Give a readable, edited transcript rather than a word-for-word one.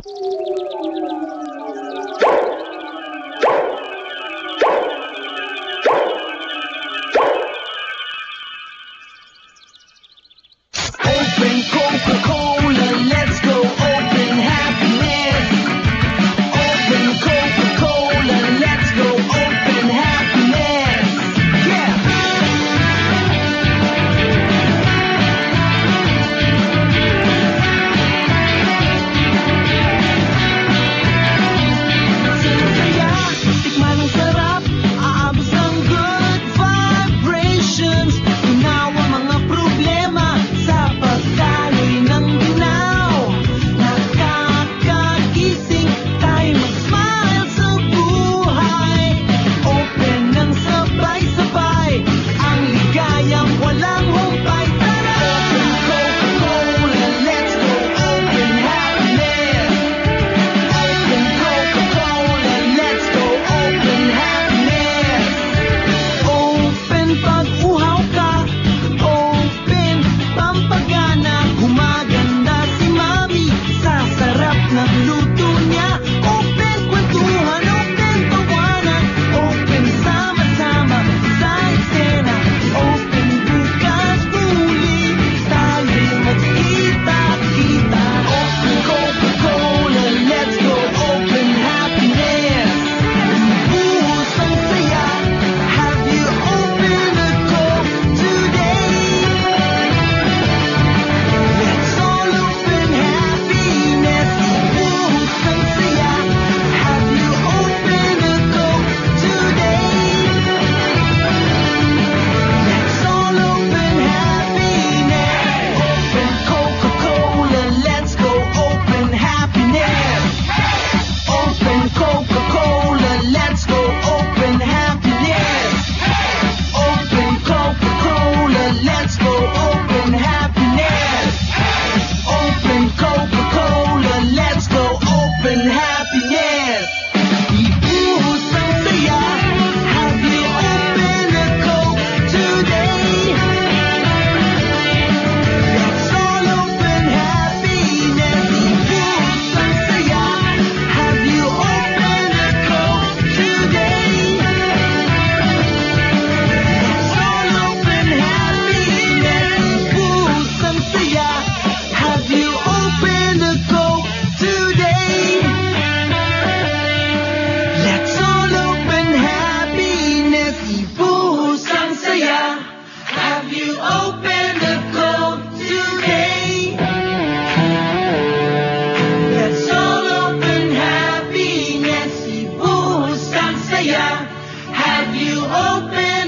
Open Coca-Cola, let's go open happiness. Open Coca-Cola, let's go open happiness. Yeah. Saya, tikman ang sarap, aabos ang good vibrations. Tunawa mga problema sa pagdaloy ng ginaw. Nakakagising tayo mag-smile sa buhay. Open ng sabay-sabay, ang ligayang walang humpay. Tara! Open Coca-Cola, let's go open happiness. Open Coca-Cola, let's go open happiness. Open pag-uhaw ka, open pampagana. Gumaganda si mami sa sarap ng luto niya. Open kwentuhan, open tawanan, open sama-sama sa eksena. Open bukas muli, tayo'y magkita-kita. Open Coca-Cola, let's go open happiness. Buhos ang saya, have you opened a Coke today? Let's all open happiness. Buhos ang saya, have you opened a Coke today? Let's all open happiness. Open Coca-Cola, let's go open happiness. Open Coca-Cola, let's go open happiness. Open Coca-Cola, let's go open happiness. Open Coca-Cola, let's go open happiness. Ibuhos ang saya, have you opened a Coke today? Let's all open happiness. Ibuhos ang saya, have you opened a Coke today? Let's all open happiness. Ibuhos ang saya, have you opened a Coke today? Let's all open happiness. Ibuhos ang saya, have you opened a Coke today? Let's all open happiness. Ibuhos ang saya, have you opened